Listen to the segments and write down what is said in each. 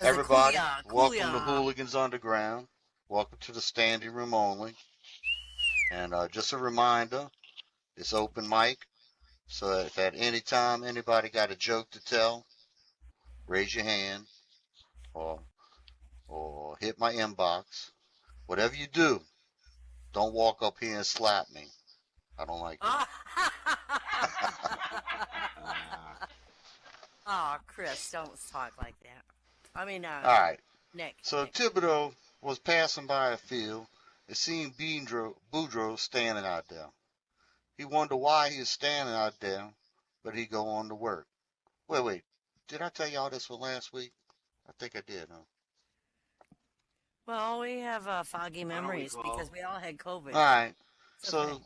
Everybody, welcome to Hooligans Underground. Welcome to the standing room only. And just a reminder, it's open mic. So if at any time anybody got a joke to tell, raise your hand or hit my inbox. Whatever you do, don't walk up here and slap me. I don't like it. Oh, Chris, don't talk like that. I mean, all right. Nick. So Thibodeau was passing by a field and seen Boudreaux standing out there. He wondered why he was standing out there, but he go on to work. Wait. Did I tell y'all this one last week? I think I did, huh? Well, we have foggy memories because we all had COVID. All right. It's So,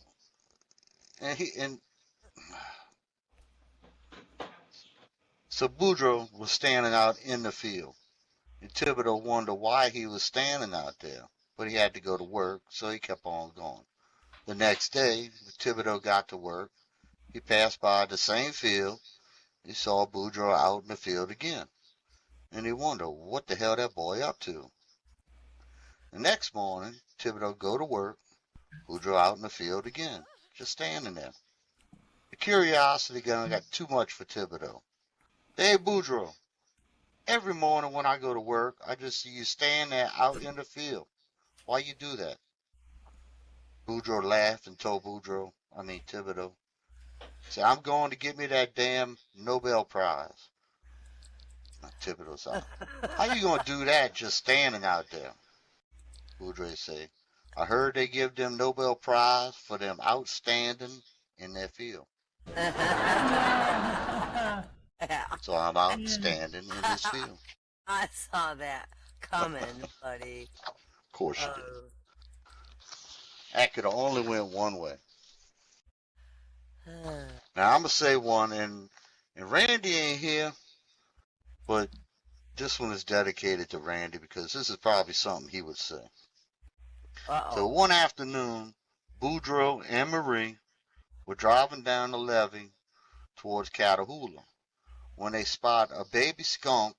okay. So Boudreaux was standing out in the field. And Thibodeau wondered why he was standing out there, but he had to go to work, so he kept on going. The next day, when Thibodeau got to work, he passed by the same field. He saw Boudreaux out in the field again, and he wondered what the hell that boy up to. The next morning, Thibodeau go to work, Boudreaux out in the field again, just standing there. The curiosity got too much for Thibodeau. Hey, Boudreaux, every morning when I go to work, I just see you standing there out in the field. Why you do that? Boudreaux laughed and told Thibodeau, said, I'm going to get me that damn Nobel Prize. Now, Thibodeau said, how you going to do that just standing out there? Boudreaux said, I heard they give them Nobel Prize for them outstanding in their field. So I'm outstanding in this field. I saw that coming, buddy. Of course you did. That could have only went one way. Now I'm gonna say one, and Randy ain't here, but this one is dedicated to Randy because this is probably something he would say. So one afternoon, Boudreaux and Marie were driving down the levee towards Catahoula when they spot a baby skunk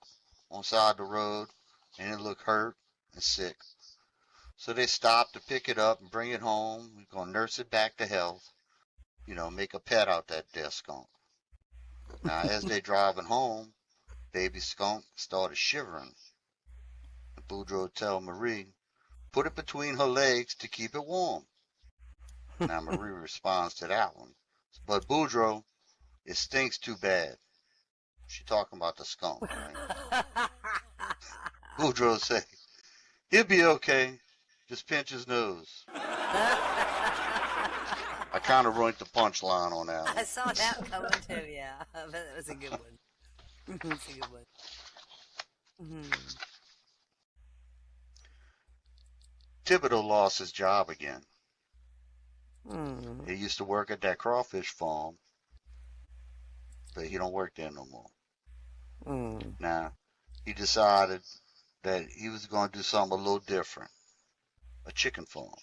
on the side of the road, and it looked hurt and sick. So they stopped to pick it up and bring it home. We're going to nurse it back to health. Make a pet out that dead skunk. Now, as they driving home, baby skunk started shivering. And Boudreaux tell Marie, put it between her legs to keep it warm. Now, Marie responds to that one. But Boudreaux, it stinks too bad. She talking about the skunk, right? Boudreaux say, he'll be okay. Just pinch his nose. I kind of ruined the punchline on that one. I saw that coming too, yeah. But that was a good one. It's a good one. Thibodeau lost his job again. He used to work at that crawfish farm, but he don't work there no more. Now, he decided that he was going to do something a little different. A chicken farm.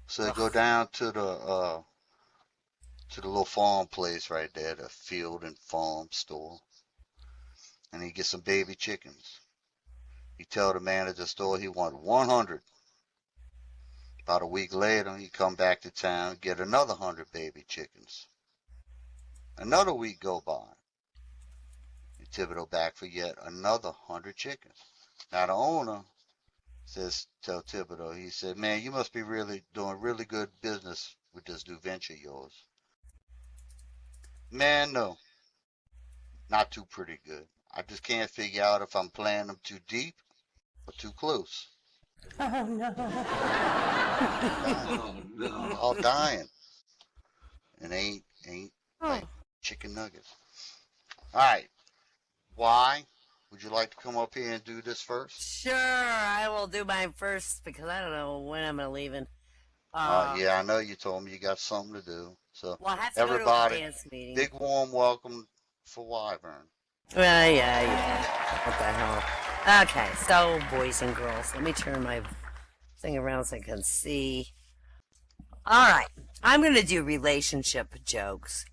So they go down to the little farm place right there, the field and farm store, and he gets some baby chickens. He tell the man at the store he want 100. About a week later, he come back to town, get another 100 baby chickens. Another week go by. Thibodeau back for yet another 100 chickens. Now the owner tell Thibodeau, he said, man, you must be doing really good business with this new venture of yours. Man, no. Not too pretty good. I just can't figure out if I'm playing them too deep or too close. Oh no. All dying. And ain't like chicken nuggets. Alright. Why? Would you like to come up here and do this first? Sure, I will do mine first because I don't know when I'm leaving. Yeah, I know you told me you got something to do. So well, I have to everybody, go to a dance meeting. Big warm welcome for Wyvern. Well, yeah. What the hell? Okay, so boys and girls, let me turn my thing around so I can see. All right, I'm gonna do relationship jokes.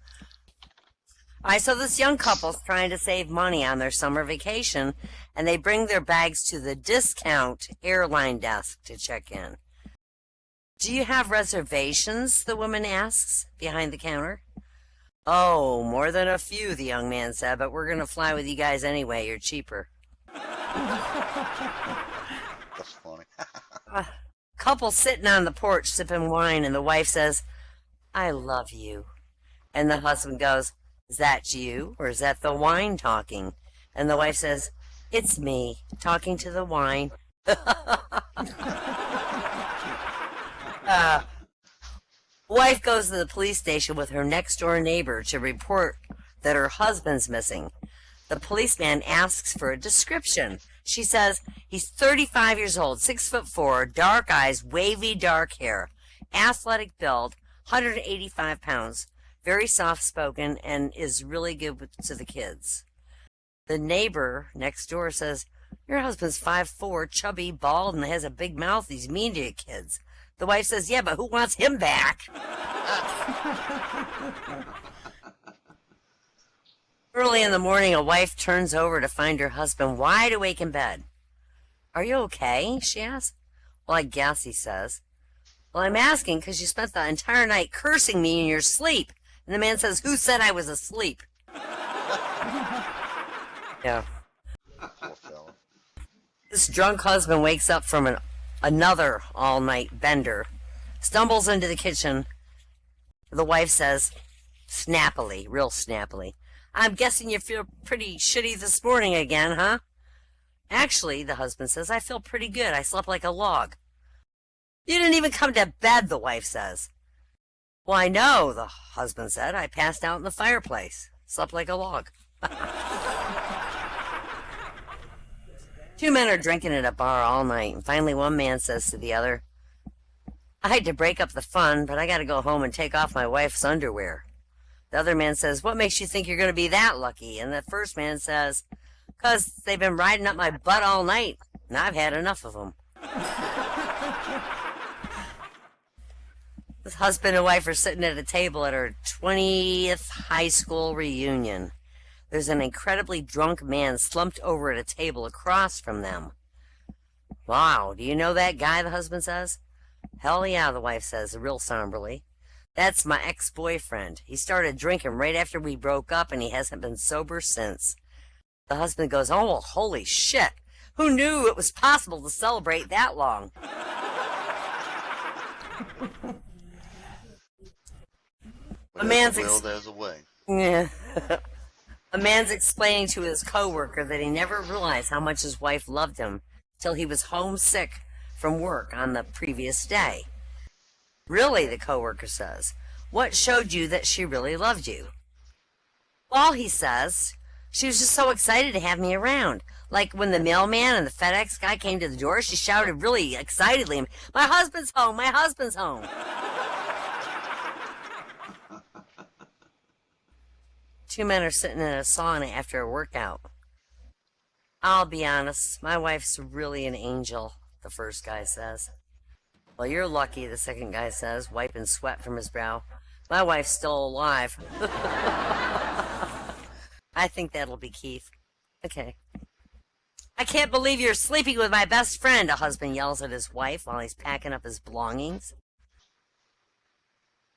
So this young couple's trying to save money on their summer vacation, and they bring their bags to the discount airline desk to check in. Do you have reservations? The woman asks, behind the counter. Oh, more than a few, the young man said, but we're going to fly with you guys anyway. You're cheaper. That's funny. Couple sitting on the porch sipping wine, and the wife says, I love you. And the husband goes, is that you, or is that the wine talking? And the wife says, it's me, talking to the wine. Wife goes to the police station with her next-door neighbor to report that her husband's missing. The policeman asks for a description. She says he's 35 years old, 6'4", dark eyes, wavy dark hair, athletic build, 185 pounds, very soft-spoken, and is really good to the kids. The neighbor next door says, your husband's 5'4", chubby, bald, and has a big mouth. He's mean to kids. The wife says, yeah, but who wants him back? Early in the morning, a wife turns over to find her husband wide awake in bed. Are you okay? She asks. Well, I guess, he says. Well, I'm asking because you spent the entire night cursing me in your sleep. And the man says, who said I was asleep? Yeah. Poor fella. This drunk husband wakes up from another all-night bender, stumbles into the kitchen. The wife says, snappily, real snappily, I'm guessing you feel pretty shitty this morning again, huh? Actually, the husband says, I feel pretty good. I slept like a log. You didn't even come to bed, the wife says. Well, I know, the husband said. I passed out in the fireplace. Slept like a log. Two men are drinking at a bar all night, and finally one man says to the other, I hate to break up the fun, but I gotta go home and take off my wife's underwear. The other man says, what makes you think you're gonna be that lucky? And the first man says, 'cause they've been riding up my butt all night, and I've had enough of them. This husband and wife are sitting at a table at her 20th high school reunion. There's an incredibly drunk man slumped over at a table across from them. Wow, do you know that guy, the husband says. Hell yeah, the wife says, real somberly. That's my ex-boyfriend. He started drinking right after we broke up, and he hasn't been sober since. The husband goes, oh, well, holy shit. Who knew it was possible to celebrate that long? A man's there's a way. Yeah. A man's explaining to his coworker that he never realized how much his wife loved him till he was homesick from work on the previous day. Really, the coworker says, what showed you that she really loved you? Well, he says, she was just so excited to have me around. Like when the mailman and the FedEx guy came to the door, she shouted really excitedly, my husband's home, my husband's home. Two men are sitting in a sauna after a workout. I'll be honest, my wife's really an angel, the first guy says. Well, you're lucky, the second guy says, wiping sweat from his brow. My wife's still alive. I think that'll be Keith. Okay. I can't believe you're sleeping with my best friend, a husband yells at his wife while he's packing up his belongings.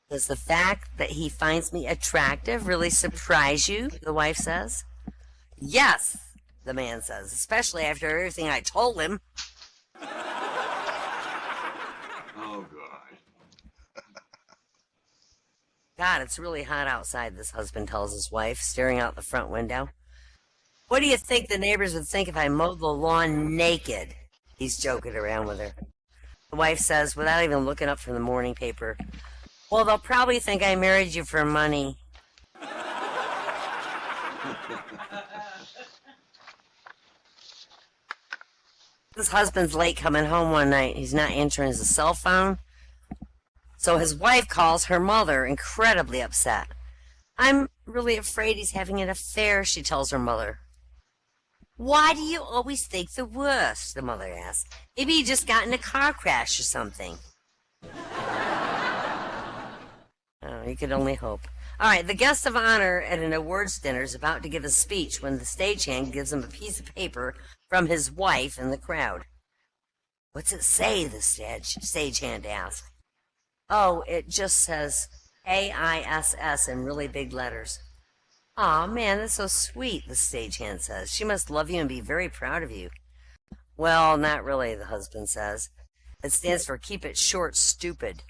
Does the fact that he finds me attractive really surprise you? The wife says. Yes, the man says, especially after everything I told him. Oh, God. God, it's really hot outside, this husband tells his wife, staring out the front window. What do you think the neighbors would think if I mowed the lawn naked? He's joking around with her. The wife says, without even looking up from the morning paper, well, they'll probably think I married you for money. This husband's late coming home one night. He's not answering his cell phone. So his wife calls her mother, incredibly upset. I'm really afraid he's having an affair, she tells her mother. Why do you always think the worst? The mother asks. Maybe he just got in a car crash or something. Oh, you could only hope. All right, the guest of honor at an awards dinner is about to give a speech when the stagehand gives him a piece of paper from his wife in the crowd. What's it say? The stagehand asked. Oh, it just says AISS in really big letters. Aw, man, that's so sweet, the stagehand says. She must love you and be very proud of you. Well, not really, the husband says. It stands for keep it short, stupid.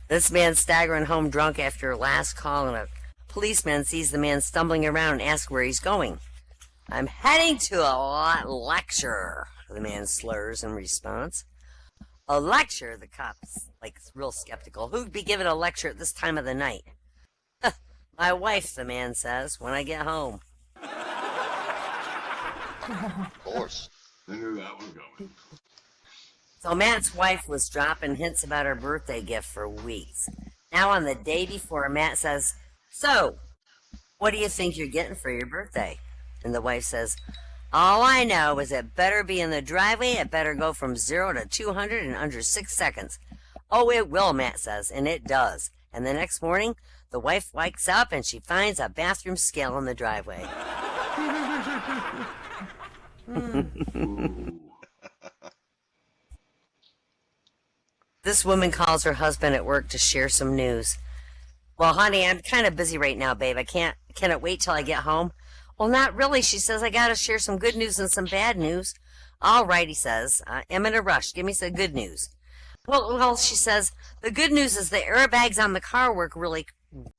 This man's staggering home drunk after last call, and a policeman sees the man stumbling around and asks where he's going. I'm heading to a lecture, the man slurs in response. A lecture? The cop's real skeptical. Who'd be giving a lecture at this time of the night? My wife, the man says, when I get home. Of course. I knew that was coming. So Matt's wife was dropping hints about her birthday gift for weeks. Now on the day before, Matt says, so, what do you think you're getting for your birthday? And the wife says, all I know is it better be in the driveway, it better go from 0 to 200 in under 6 seconds. Oh, it will, Matt says, and it does. And the next morning, the wife wakes up and she finds a bathroom scale in the driveway. This woman calls her husband at work to share some news. Well, honey, I'm kind of busy right now, babe. Can it wait till I get home? Well, not really. She says, I got to share some good news and some bad news. All right, he says. I'm in a rush. Give me some good news. Well, she says, the good news is the airbags on the car work really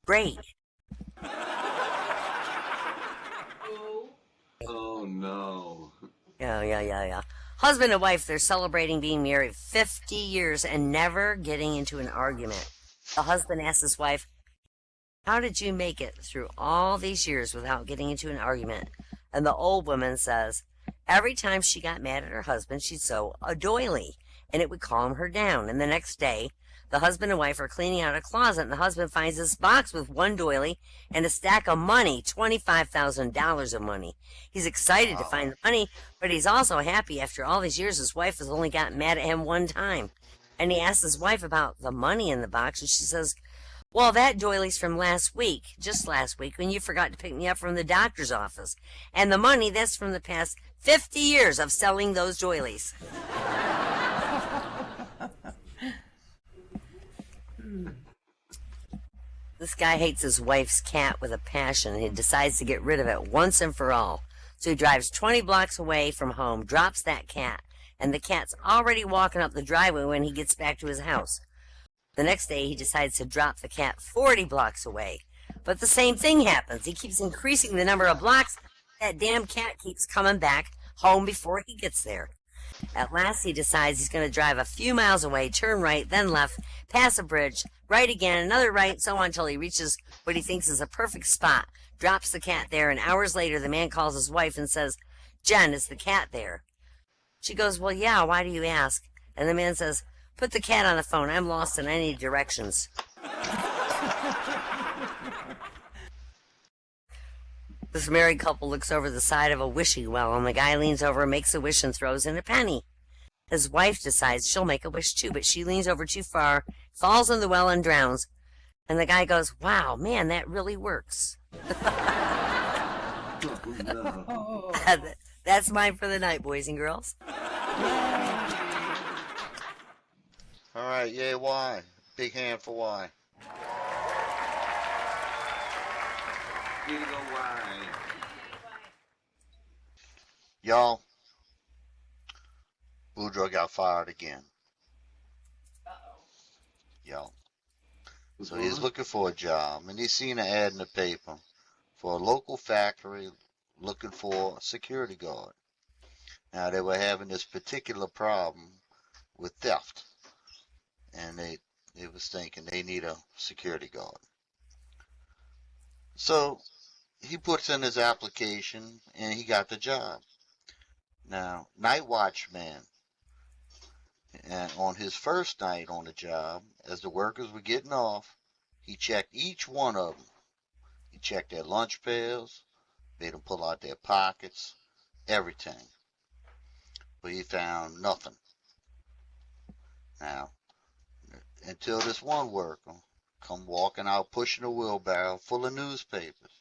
great. Oh, no. Yeah. Husband and wife, they're celebrating being married 50 years and never getting into an argument. The husband asks his wife, how did you make it through all these years without getting into an argument? And the old woman says, every time she got mad at her husband, she'd sew a doily, and it would calm her down. And the next day, the husband and wife are cleaning out a closet, and the husband finds this box with one doily and a stack of money, $25,000 of money. He's excited to find the money, but he's also happy after all these years his wife has only gotten mad at him one time. And he asks his wife about the money in the box, and she says, well, that doily's from just last week, when you forgot to pick me up from the doctor's office. And the money, that's from the past 50 years of selling those doilies. This guy hates his wife's cat with a passion, and he decides to get rid of it once and for all. So he drives 20 blocks away from home, drops that cat, and the cat's already walking up the driveway when he gets back to his house. The next day, he decides to drop the cat 40 blocks away. But the same thing happens. He keeps increasing the number of blocks. That damn cat keeps coming back home before he gets there. At last, he decides he's going to drive a few miles away, turn right, then left, pass a bridge, right again, another right, so on until he reaches what he thinks is a perfect spot, drops the cat there, and hours later, the man calls his wife and says, Jen, is the cat there? She goes, well, yeah, why do you ask? And the man says, put the cat on the phone. I'm lost in any directions. This married couple looks over the side of a wishing well, and the guy leans over, makes a wish, and throws in a penny. His wife decides she'll make a wish too, but she leans over too far, falls in the well, and drowns. And the guy goes, wow, man, that really works. Oh, no. That's mine for the night, boys and girls. All right, yay, Y. Big hand for Y. You know why? Y'all, Boudreaux got fired again. Y'all. So he's looking for a job, and he's seen an ad in the paper for a local factory looking for a security guard. Now, they were having this particular problem with theft, and they was thinking they need a security guard. So he puts in his application, and he got the job. Now, night watchman, and on his first night on the job, as the workers were getting off, he checked each one of them. He checked their lunch pails, made them pull out their pockets, everything. But he found nothing. Now, until this one worker come walking out pushing a wheelbarrow full of newspapers.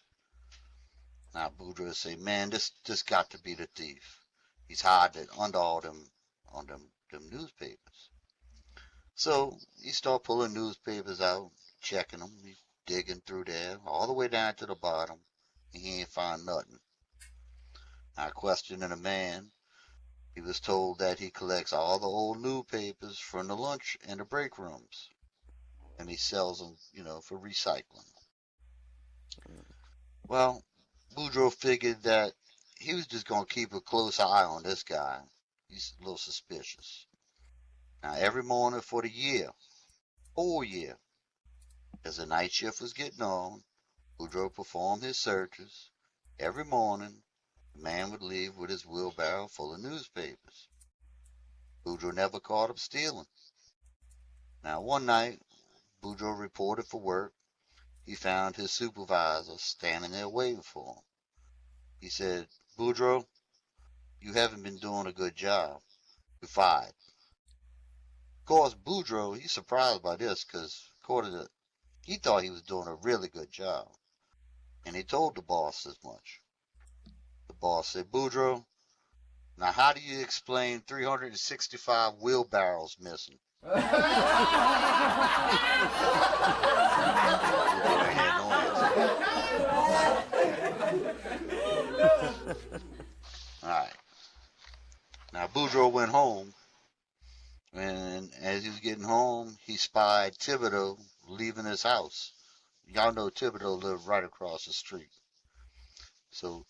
Now Boudreaux say, man, this got to be the thief. He's hiding under all them newspapers. So he start pulling newspapers out, checking them, he digging through there, all the way down to the bottom, and he ain't find nothing. Now questioning the man, he was told that he collects all the old newspapers from the lunch and the break rooms, and he sells them, for recycling. Well, Boudreaux figured that he was just going to keep a close eye on this guy. He's a little suspicious. Now, every morning for the whole year, as the night shift was getting on, Boudreaux performed his searches. Every morning, the man would leave with his wheelbarrow full of newspapers. Boudreaux never caught him stealing. Now, one night, Boudreaux reported for work. He found his supervisor standing there waiting for him. He said, Boudreaux, you haven't been doing a good job. You're fired. Of course, Boudreaux, he's surprised by this because, he thought he was doing a really good job. And he told the boss as much. The boss said, Boudreaux, now how do you explain 365 wheelbarrows missing? Alright. Now Boudreaux went home, and as he was getting home, he spied Thibodeau leaving his house. Y'all know Thibodeau lived right across the street. So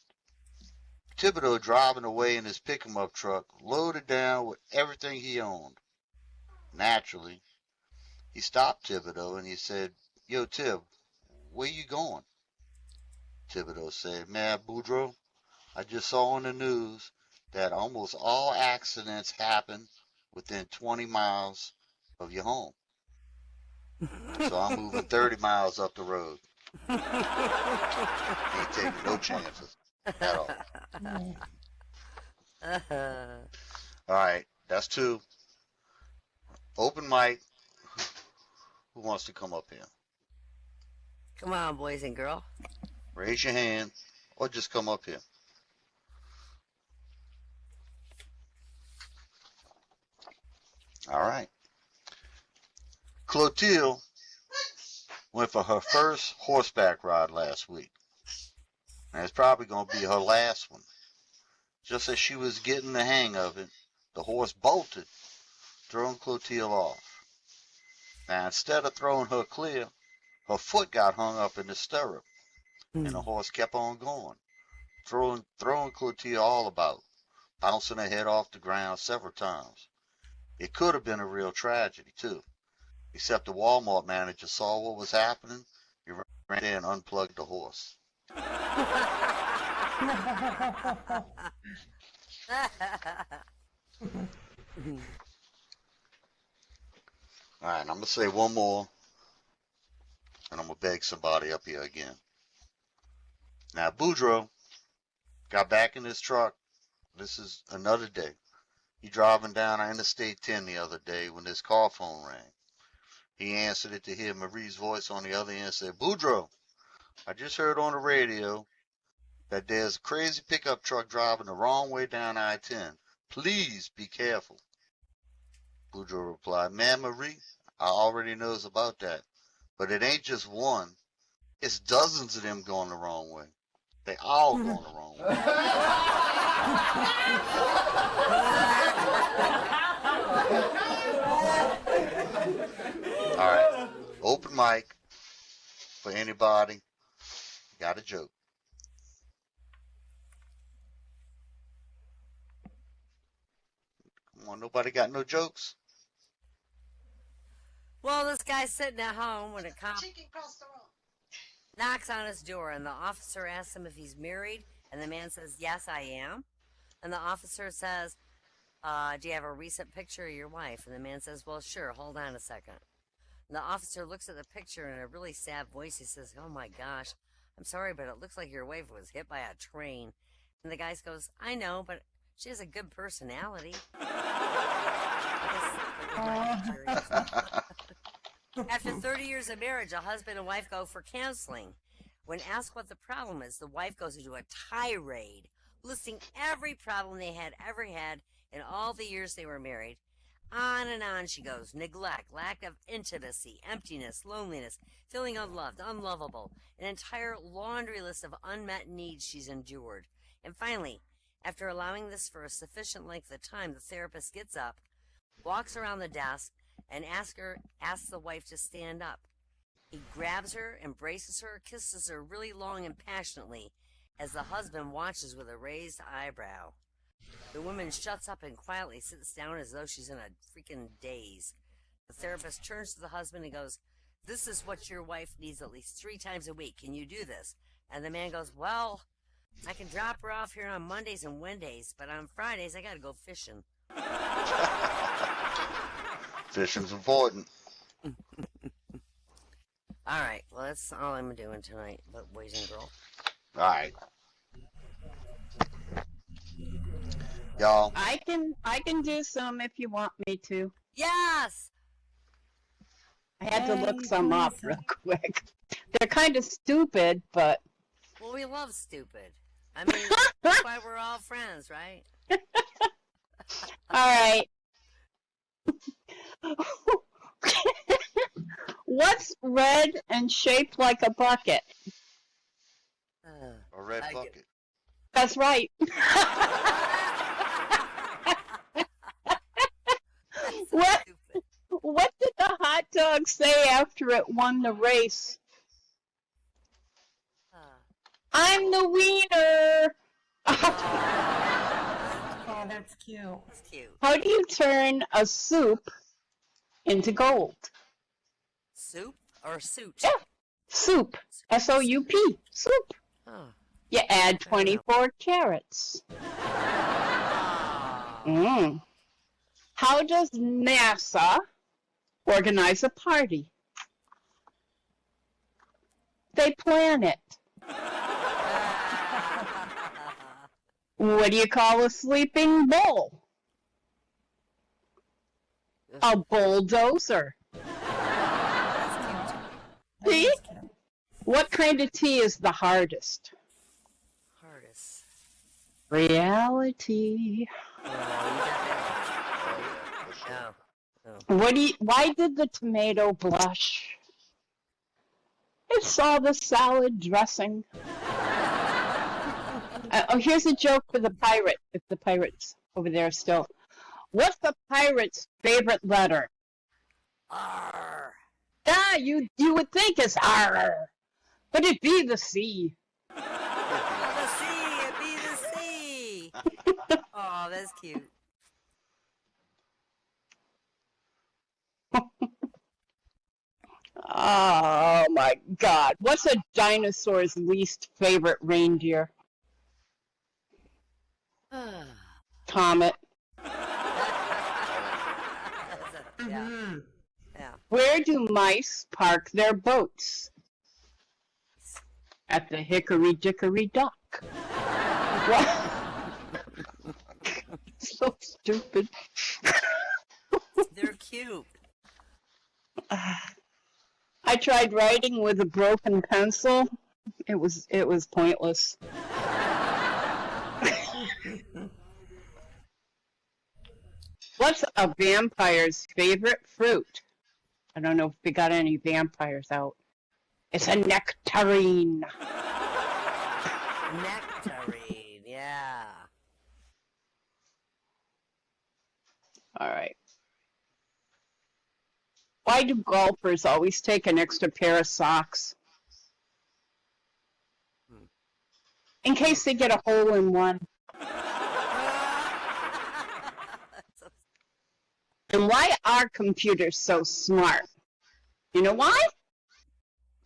Thibodeau driving away in his pick-em-up truck, loaded down with everything he owned. Naturally, he stopped Thibodeau and he said, Yo, Tib, where you going? Thibodeau said, Man, Boudreaux, I just saw on the news that almost all accidents happen within 20 miles of your home. So I'm moving 30 miles up the road. Ain't taking no chances at all. All right, that's two. Open mic. Who wants to come up here? Come on, boys and girl. Raise your hand or just come up here. All right. Clotilde went for her first horseback ride last week. And it's probably going to be her last one. Just as she was getting the hang of it, the horse bolted, throwing Clotilde off. Now, instead of throwing her clear, her foot got hung up in the stirrup, and the horse kept on going, throwing Clotilde all about, bouncing her head off the ground several times. It could have been a real tragedy, too, except the Walmart manager saw what was happening. He ran there and unplugged the horse. All right, I'm going to say one more, and I'm going to beg somebody up here again. Now, Boudreaux got back in his truck. This is another day. He driving down Interstate 10 the other day when his car phone rang. He answered it to hear Marie's voice on the other end and said, Boudreaux, I just heard on the radio that there's a crazy pickup truck driving the wrong way down I-10. Please be careful. Boudreaux replied, Man, Marie, I already knows about that. But it ain't just one. It's dozens of them going the wrong way. They all going the wrong way. All right. Open mic for anybody. Got a joke. Come on, nobody got no jokes? Well, this guy's sitting at home when a cop knocks on his door, and the officer asks him if he's married, and the man says, Yes, I am. And the officer says, Do you have a recent picture of your wife? And the man says, Well, sure, hold on a second. And the officer looks at the picture in a really sad voice. He says, Oh my gosh, I'm sorry, but it looks like your wife was hit by a train. And the guy goes, I know, but she has a good personality. After 30 years of marriage, a husband and wife go for counseling. When asked what the problem is, the wife goes into a tirade, listing every problem they had ever had in all the years they were married. On and on she goes. Neglect, lack of intimacy, emptiness, loneliness, feeling unloved, unlovable, an entire laundry list of unmet needs she's endured. And finally, after allowing this for a sufficient length of time, the therapist gets up, walks around the desk, and asks the wife to stand up. He grabs her, embraces her, kisses her really long and passionately as the husband watches with a raised eyebrow. The woman shuts up and quietly sits down as though she's in a freaking daze. The therapist turns to the husband and goes, "This is what your wife needs at least 3 times a week. Can you do this?" And the man goes, "Well, I can drop her off here on Mondays and Wednesdays, but on Fridays I gotta go fishing." Fishing's important. Alright, well that's all I'm doing tonight, but boys and girls. Alright. Y'all. I can do some if you want me to. Yes! I had to look some up real quick. They're kind of stupid, but Well, we love stupid. I mean, that's why we're all friends, right? all right. What's red and shaped like a bucket? A red I bucket. That's right. That's What? stupid. What did the hot dog say after it won the race? I'm the wiener. Oh, that's cute. That's cute. How do you turn a soup into gold? Soup or suit? Yeah. Soup. S-O-U-P. Soup. Oh. You add 24 carrots. Mm. How does NASA organize a party? They plan it. What do you call a sleeping bull? A bulldozer. See? That's cute. What kind of tea is the hardest? Hardest. Reality. Oh, you got that. For sure. Oh. Why did the tomato blush? It saw the salad dressing. Here's a joke for the pirate, if the pirate's over there still. What's the pirate's favorite letter? Arr. Ah, you would think it's R, but it be the C. Oh, the sea. It be the sea. Oh, that's cute. Oh my God. What's a dinosaur's least favorite reindeer? Comet. Yeah. Mm-hmm. Yeah. Where do mice park their boats? At the Hickory Dickory Dock. What? So stupid. They're cute. I tried writing with a broken pencil. It was pointless. What's a vampire's favorite fruit? I don't know if we got any vampires out. It's a nectarine. Nectarine. Yeah. All right. Why do golfers always take an extra pair of socks? In case they get a hole in one. And why are computers so smart? You know why?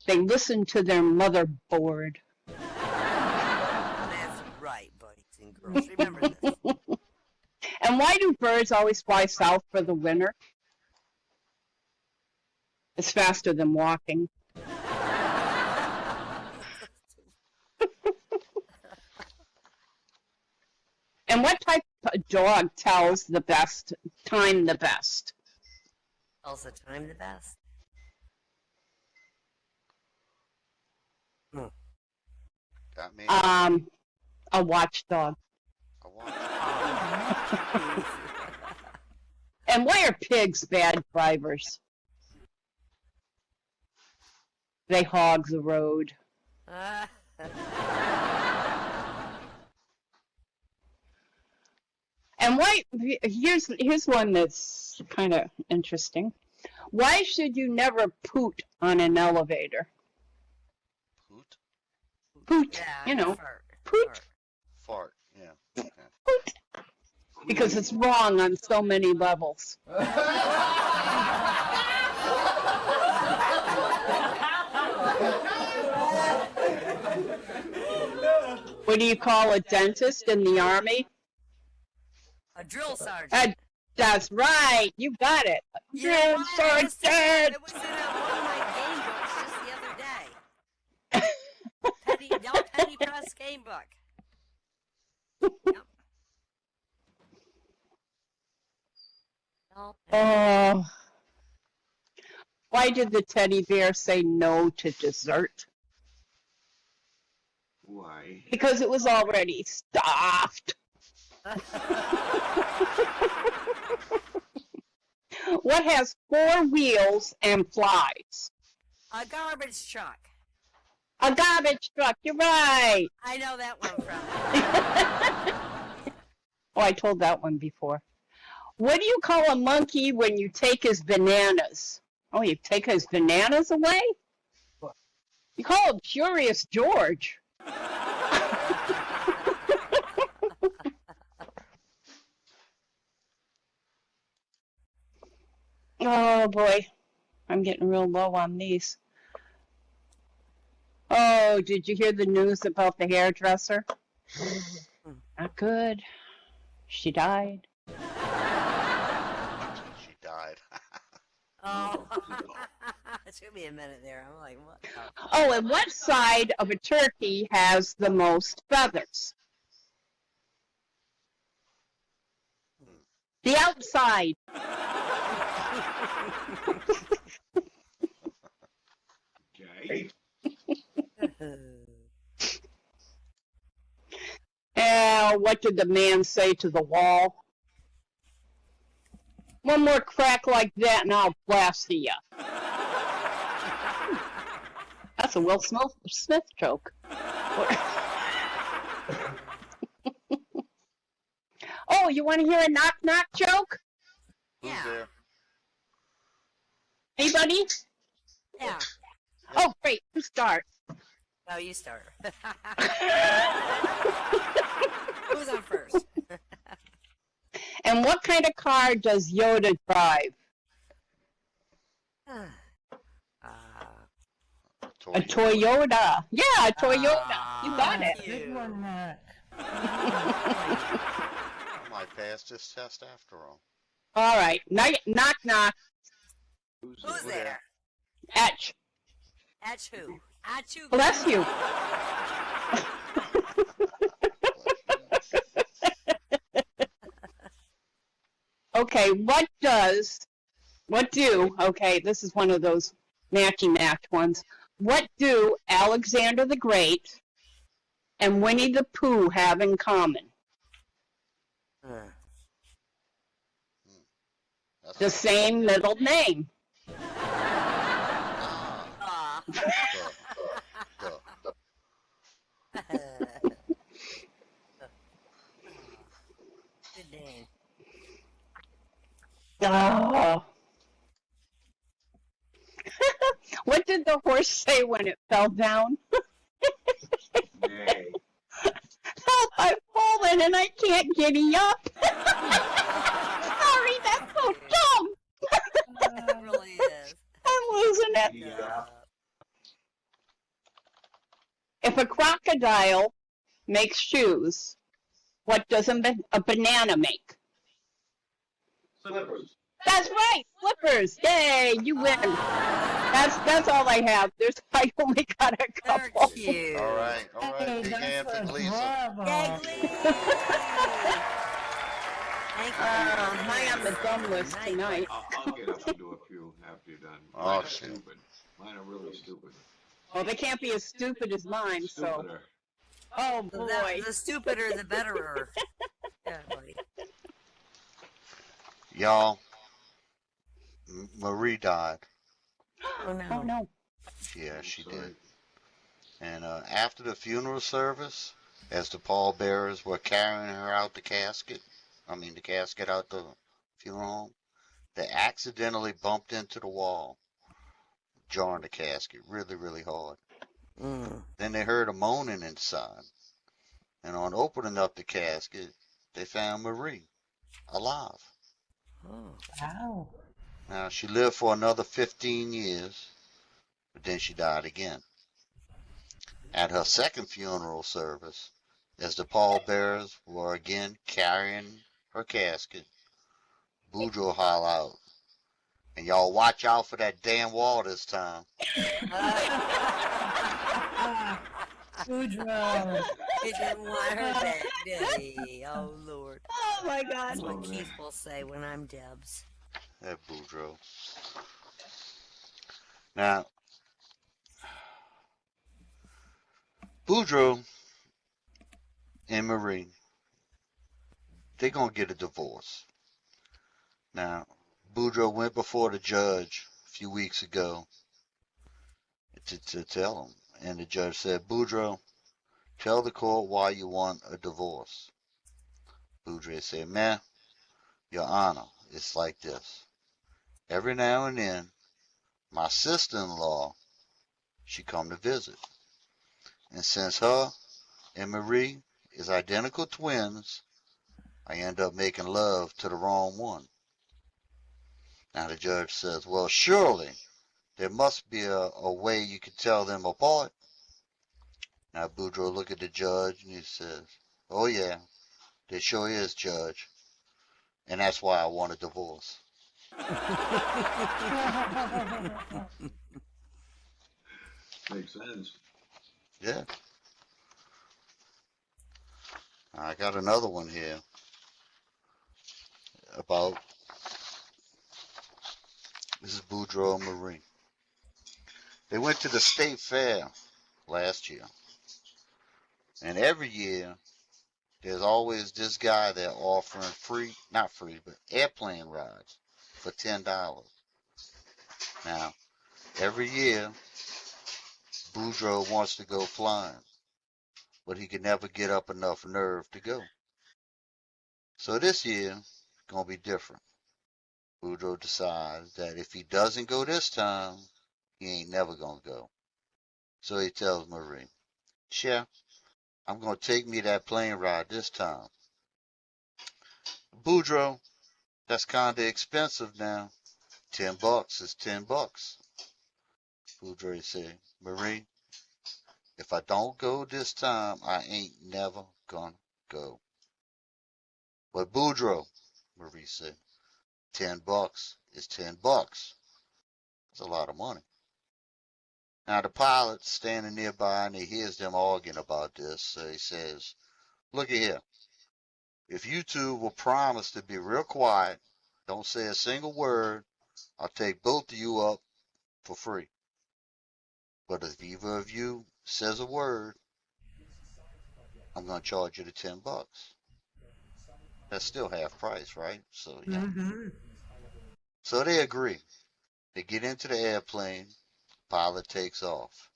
They listen to their motherboard. That's right, buddies and girls. Remember this. And why do birds always fly south for the winter? It's faster than walking. And what type of dog tells the best time the best? Also, time the best. That means A watchdog. a watch. And why are pigs bad drivers? They hog the road. And why? Here's one that's kind of interesting. Why should you never poot on an elevator? Poot? Poot, Yeah, you know, fart, poot, Fart. Yeah. Okay. poot, because it's wrong on so many levels. What do you call a dentist in the army? A drill sergeant. That's right. You got it. You know Drill what? It was in sergeant. one of my game books just the other day. Penny Press game book. Yep. Oh. Why did the teddy bear say no to dessert? Why? Because it was already stuffed. What has 4 wheels and flies? A garbage truck. A garbage truck. You're right. I know that one from. Oh, I told that one before. What do you call a monkey when you take his bananas? Oh, you take his bananas away? You call him Curious George. Oh boy, I'm getting real low on these. Oh, did you hear the news about the hairdresser? Not good. She died. She died. Oh, it took me a minute there. I'm like, what? Oh, and what side of a turkey has the most feathers? The outside. Okay. What did the man say to the wall? One more crack like that and I'll blast you. That's a Will Smith joke. Oh, you want to hear a knock-knock joke? Who's Yeah. there? Anybody? Yeah. Oh, great. You start. No, you start. Who's on first? And what kind of car does Yoda drive? A Toyota. Yeah, a Toyota. You got it. Good one, Mac. I might pass this test after all. All right. Knock, knock. Who's there? Etch. At who? At you. Bless you. Okay, okay, this is one of those matchy-match ones. What do Alexander the Great and Winnie the Pooh have in common? That's The same middle name. Good name. Oh. What did the horse say when it fell down? Nay. Help, I've fallen and I can't giddy up. Sorry, that's so dumb. It really is. I'm losing it. Yeah. If a crocodile makes shoes, what does a banana make? Slippers. That's right, slippers. Yay, you win. That's all I have. I only got a They're couple. cute. all right. Hey, Big hand that's for a Gleesa. bravo. Yay, Glee! Thank you. High on the dumb list Nice. tonight. I'll get up and do a few after you're done. Oh, Mine are shoot. stupid. Mine are really stupid. Well, they can't be as stupid as mine, so. Stupider. Oh So boy. the stupider, the betterer. Yeah, buddy. Y'all, Marie died. Oh no. Oh no. Yeah, I'm she sorry. did. And after the funeral service, as the pallbearers were carrying her out the casket, the casket out the funeral home, they accidentally bumped into the wall, jarring the casket really, really hard. Mm. Then they heard a moaning inside, and on opening up the casket, they found Marie alive. Oh. Wow. Now, she lived for another 15 years, but then she died again. At her second funeral service, as the pallbearers were again carrying her casket, Boudreaux hollered out, and y'all watch out for that damn wall this time. Boudreaux. He didn't want her back, did he? Oh Lord. Oh my God. That's what Oh, Keith man. will say when I'm Debs. That Boudreaux. Now, Boudreaux and Marie, they're going to get a divorce. Now, Boudreaux went before the judge a few weeks ago to tell him. And the judge said, Boudreaux, tell the court why you want a divorce. Boudreaux said, man, Your Honor, it's like this. Every now and then, my sister-in-law, she come to visit. And since her and Marie is identical twins, I end up making love to the wrong one. Now the judge says, well, surely there must be a way you could tell them apart. Now Boudreaux look at the judge and he says, oh yeah, there sure is, Judge. And that's why I want a divorce. Makes sense. Yeah. I got another one here about Mrs. Boudreaux and Marie. They went to the state fair last year. And every year, there's always this guy there offering free, not free, but airplane rides for $10. Now, every year, Boudreaux wants to go flying, but he could never get up enough nerve to go. So this year, it's going to be different. Boudreaux decides that if he doesn't go this time, he ain't never going to go. So he tells Marie, Chef, I'm going to take me that plane ride this time. Boudreaux, that's kind of expensive now. $10 is $10. Boudreaux said, Marie, if I don't go this time, I ain't never gonna go. But Boudreaux, Marie said, $10 is $10. That's a lot of money. Now the pilot's standing nearby and he hears them arguing about this. So he says, look at here. If you two will promise to be real quiet, don't say a single word, I'll take both of you up for free. But if either of you says a word, I'm going to charge you the $10. That's still half price, right? So, yeah. Mm-hmm. So they agree. They get into the airplane. Pilot takes off.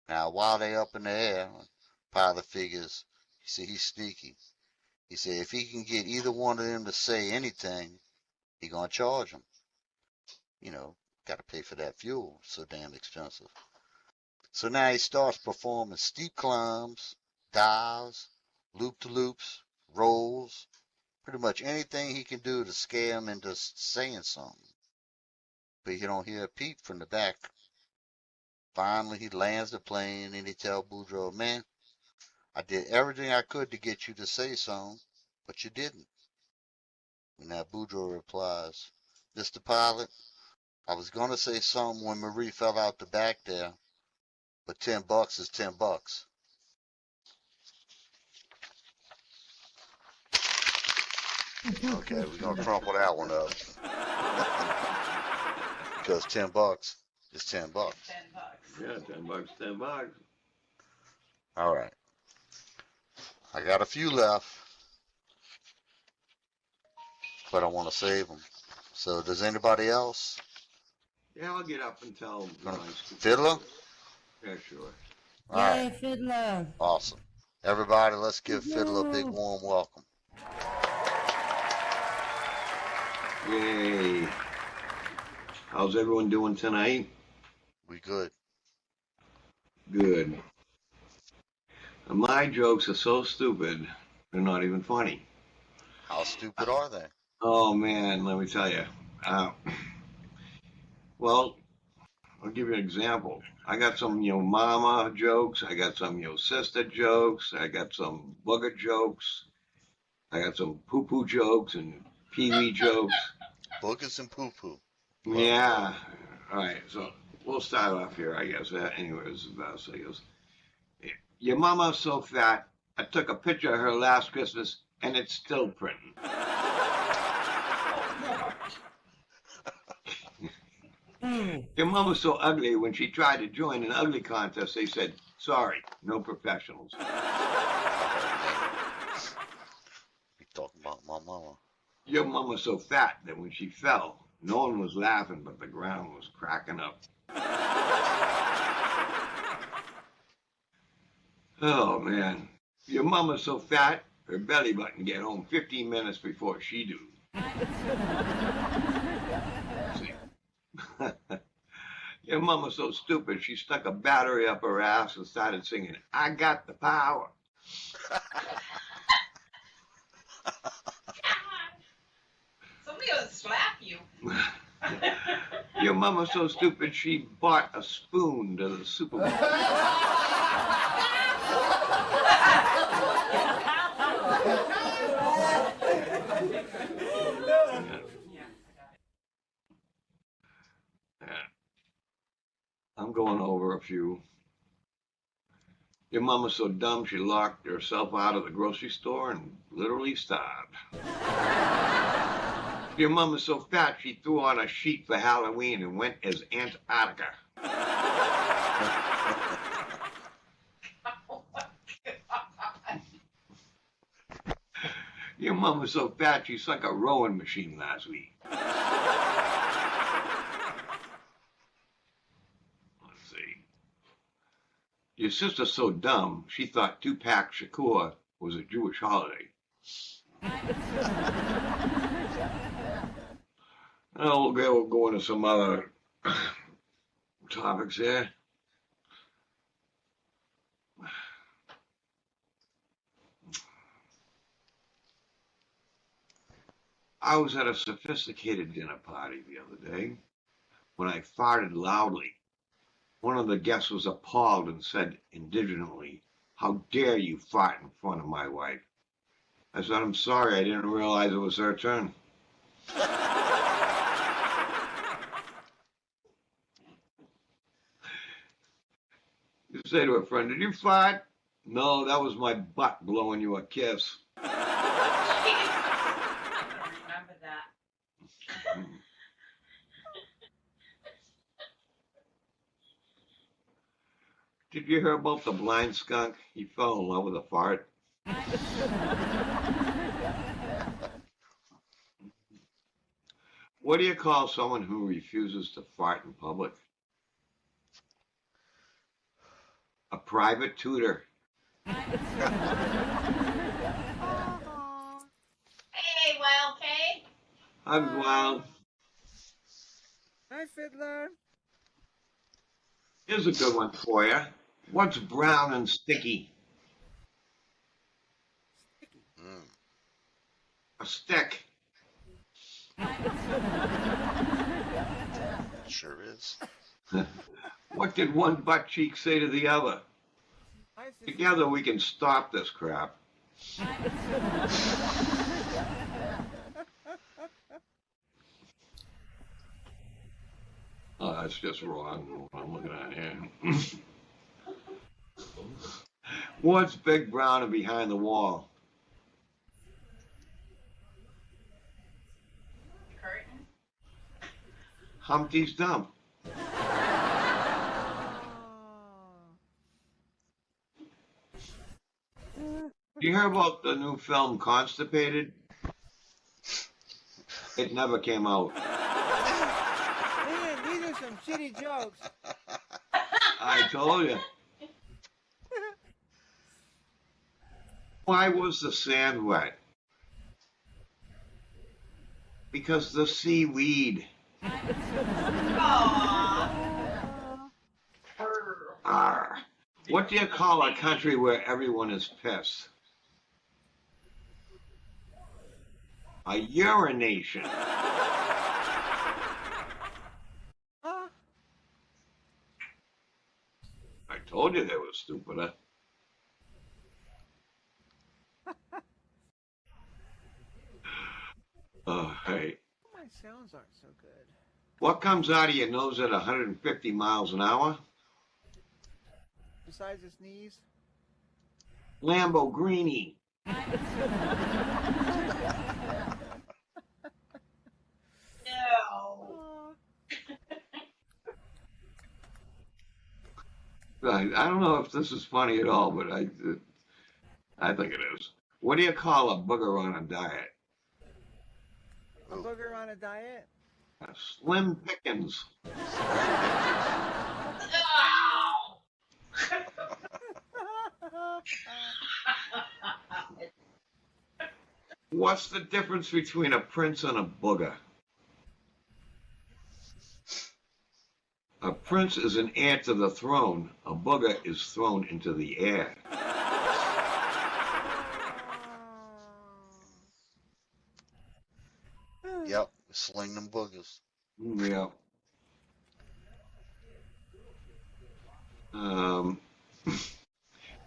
Now, while they up in the air, pilot figures, you see, he's sneaky. He said if he can get either one of them to say anything, he going to charge them. You know, got to pay for that fuel. So damn expensive. So now he starts performing steep climbs, dives, loop-to-loops, rolls, pretty much anything he can do to scare him into saying something. But he don't hear a peep from the back. Finally, he lands the plane and he tells Boudreaux, man, I did everything I could to get you to say something, but you didn't. And now Boudreaux replies, Mr. Pilot, I was going to say something when Marie fell out the back there, but $10 is $10. Okay, we're going to crumple that one up. Because $10 is $10. Yeah, $10, $10. All right. I got a few left, but I want to save them. So does anybody else? Yeah, I'll get up and tell Gonna- nice Fiddlah? Yeah, sure. All right. Fiddlah. Awesome. Everybody, let's give Fiddlah a big warm welcome. Yay. How's everyone doing tonight? We good. Good. My jokes are so stupid, they're not even funny. How stupid are they? Oh man, let me tell you. Well, I'll give you an example. I got some, mama jokes. I got some, sister jokes. I got some booger jokes. I got some poo-poo jokes and pee-wee jokes. Boogers and poo-poo. Yeah. All right. So we'll start off here, I guess. Anyways, so he goes, your mama's so fat, I took a picture of her last Christmas, and it's still printing. Your mom was so ugly, when she tried to join an ugly contest, they said, sorry, no professionals. You talking about my mama? Your mom was so fat that when she fell, no one was laughing, but the ground was cracking up. Oh, man. Your mom was so fat, her belly button get home 15 minutes before she do. Your mom was so stupid, she stuck a battery up her ass and started singing, I got the power. Somebody will slap you. Your mom was so stupid, she bought a spoon to the Super Bowl. I'm going over a few. Your mom was so dumb she locked herself out of the grocery store and literally starved. Your mom was so fat she threw on a sheet for Halloween and went as Antarctica. Your mom was so fat she sunk a rowing machine last week. Your sister's so dumb, she thought Tupac Shakur was a Jewish holiday. Oh, we'll go into some other topics here. I was at a sophisticated dinner party the other day when I farted loudly. One of the guests was appalled and said indignantly, how dare you fart in front of my wife? I said, I'm sorry, I didn't realize it was her turn. You say to a friend, did you fart? No, that was my butt blowing you a kiss. Remember that. Did you hear about the blind skunk? He fell in love with a fart. What do you call someone who refuses to fart in public? A private tutor. Hey, Wild K. I'm wild. Hi, Fiddler. Here's a good one for you. What's brown and sticky? A stick. Sure is. What did one butt cheek say to the other? Hi, Fiddler. Together we can stop this crap. Oh, that's just wrong. What I'm looking at here. What's big, brown, and behind the wall? Curtain. Humpty's dump. You hear about the new film Constipated? It never came out. Man, these are some shitty jokes. I told you. Why was the sand wet? Because the seaweed. Arr. What do you call a country where everyone is pissed? A urination. Huh? I told you they were stupider. Oh, hey. My sounds aren't so good. What comes out of your nose at 150 miles an hour? Besides the sneeze. Lamborghini. No. I don't know if this is funny at all, but I think it is. What do you call a booger on a diet? A booger on a diet? Slim pickings. What's the difference between a prince and a booger? A prince is an heir to the throne. A booger is thrown into the air. Yep, sling them boogers. Yeah.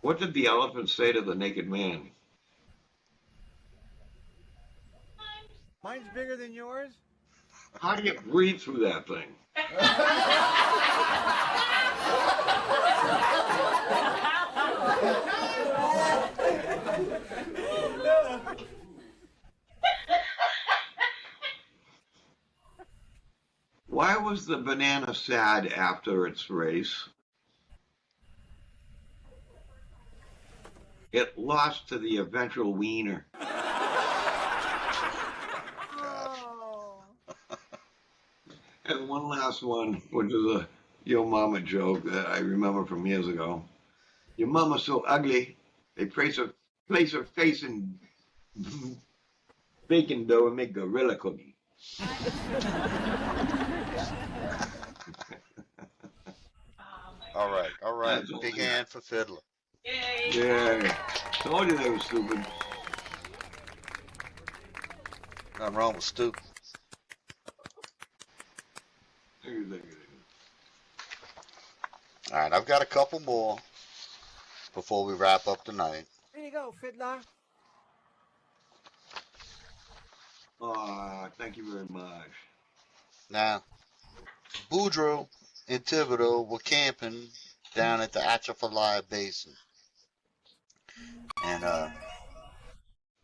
What did the elephant say to the naked man? Mine's bigger than yours? How do you breathe through that thing? Why was the banana sad after its race? It lost to the eventual wiener. Oh. And one last one, which is a your mama joke that I remember from years ago. Your mama's so ugly, they place her face in baking dough and make gorilla cookie. All right, That's all big I got. hand for Fiddlah. Yay. Yeah, told you they were stupid. Nothing wrong with stupid. All right, I've got a couple more before we wrap up tonight. Here you go, Fiddlah. Thank you very much. Now, Boudreaux and Thibodeau were camping down at the Atchafalaya Basin. And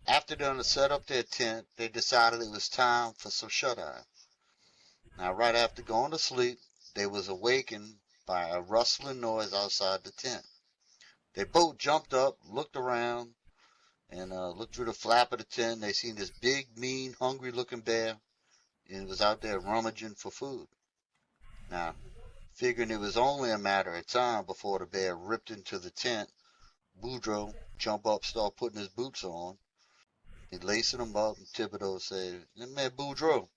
after they set up their tent, they decided it was time for some shut-eye. Now, right after going to sleep, they was awakened by a rustling noise outside the tent. They both jumped up, looked around, and looked through the flap of the tent. They seen this big, mean, hungry-looking bear, and it was out there rummaging for food. Now, figuring it was only a matter of time before the bear ripped into the tent, Boudreaux jumped up, started putting his boots on. He lacing them up, and Thibodeau said, "Man, Boudreaux,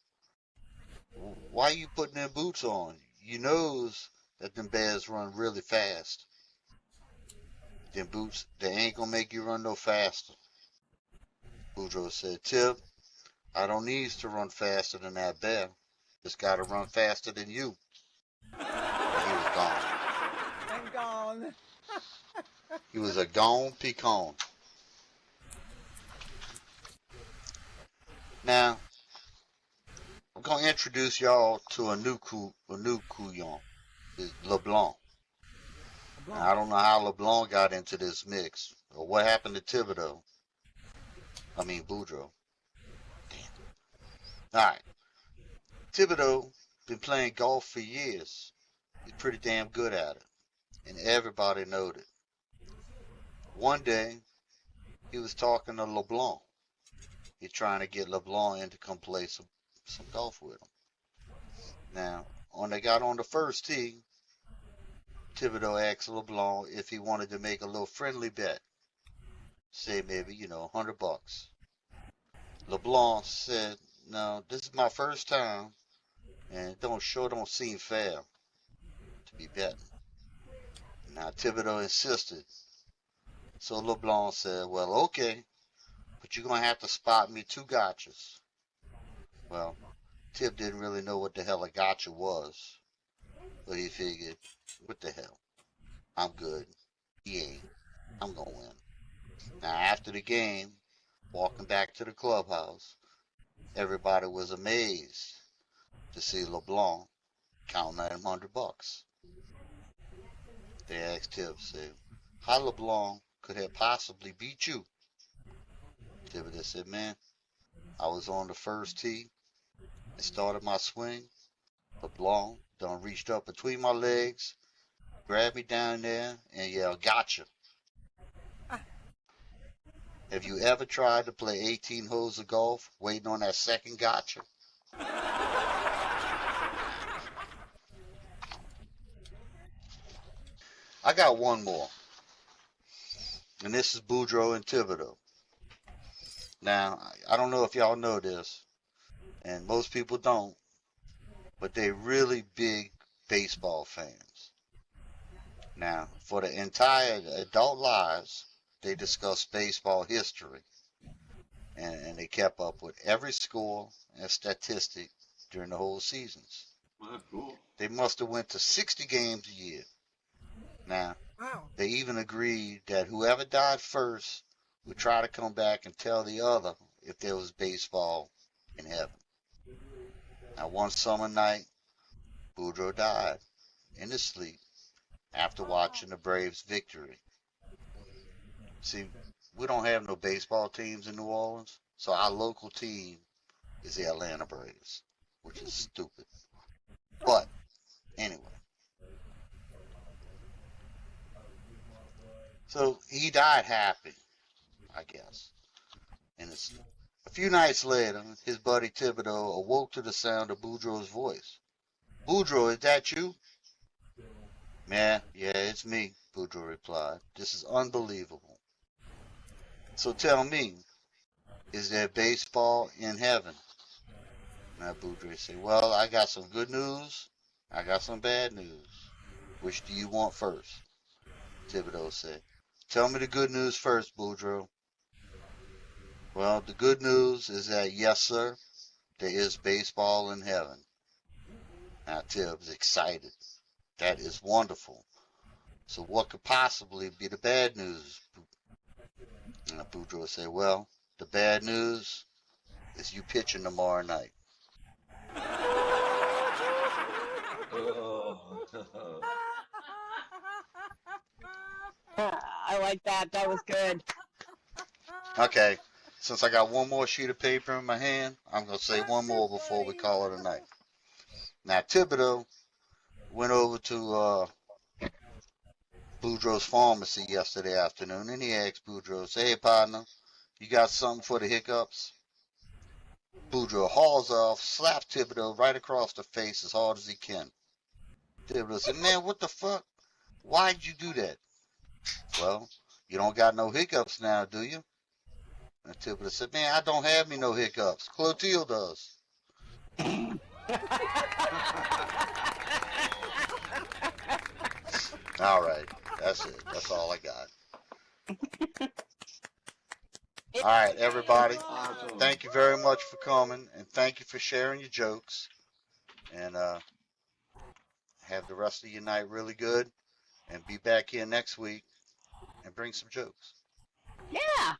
why you putting them boots on? You knows that them bears run really fast. Them boots, they ain't gonna make you run no faster." Boudreaux said, "Tib, I don't need to run faster than that bear. Just gotta run faster than you." And he was gone. I'm gone. He was a gone pecan. Now, I'm going to introduce y'all to a new couillon. It's LeBlanc. Now, I don't know how LeBlanc got into this mix, or what happened to Thibodeau. I mean, Boudreaux. Damn. Alright. Thibodeau been playing golf for years. He's pretty damn good at it. And everybody knowed it. One day, he was talking to LeBlanc. He's trying to get LeBlanc in to come play some golf with him. Now, when they got on the first tee, Thibodeau asked LeBlanc if he wanted to make a little friendly bet. Say maybe, $100. LeBlanc said, no, this is my first time, and it don't seem fair to be betting. Now, Thibodeau insisted. So LeBlanc said, well, okay, but you're going to have to spot me 2 gotchas. Well, Tib didn't really know what the hell a gotcha was, but he figured, what the hell? I'm good. He ain't. I'm going to win. Now, after the game, walking back to the clubhouse, everybody was amazed to see LeBlanc counting at him $100. They asked Tib, said, how LeBlanc could have possibly beat you? Thibodeau said, man, I was on the first tee and started my swing. LeBlanc done reached up between my legs, grabbed me down there, and yelled, gotcha. Have you ever tried to play 18 holes of golf waiting on that second gotcha? I got one more. And this is Boudreaux and Thibodeau. Now, I don't know if y'all know this, and most people don't, but they're really big baseball fans. Now, for the entire adult lives, they discussed baseball history, and they kept up with every score and statistic during the whole seasons. Well, cool. They must have went to 60 games a year. Now, Wow. they even agreed that whoever died first would try to come back and tell the other if there was baseball in heaven. Now, one summer night, Boudreaux died in his sleep after watching the Braves' victory. See, we don't have no baseball teams in New Orleans, so our local team is the Atlanta Braves, which is stupid. But, anyway. So, he died happy, I guess. And a few nights later, his buddy Thibodeau awoke to the sound of Boudreaux's voice. Boudreaux, is that you? Yeah, it's me, Boudreaux replied. This is unbelievable. So tell me, is there baseball in heaven? Now Boudreaux said, well, I got some good news. I got some bad news. Which do you want first? Thibodeau said, tell me the good news first, Boudreaux. Well, the good news is that, yes, sir, there is baseball in heaven. Now Tibbs excited. That is wonderful. So what could possibly be the bad news? And Boudreaux said, well, the bad news is you pitching tomorrow night. I like that. That was good. Okay, since I got one more sheet of paper in my hand, I'm going to say one more before we call it a night. Now, Thibodeau went over to Boudreaux's pharmacy yesterday afternoon, and he asked Boudreaux, say, hey, partner, you got something for the hiccups? Boudreaux hauls off, slaps Thibodeau right across the face as hard as he can. Thibodeau said, man, what the fuck? Why'd you do that? Well, you don't got no hiccups now, do you? And Thibodeau said, man, I don't have me no hiccups. Clotilde does. All right. That's it. That's all I got. All right, everybody. Awesome. Thank you very much for coming, and thank you for sharing your jokes. And have the rest of your night really good. And be back here next week and bring some jokes. Yeah.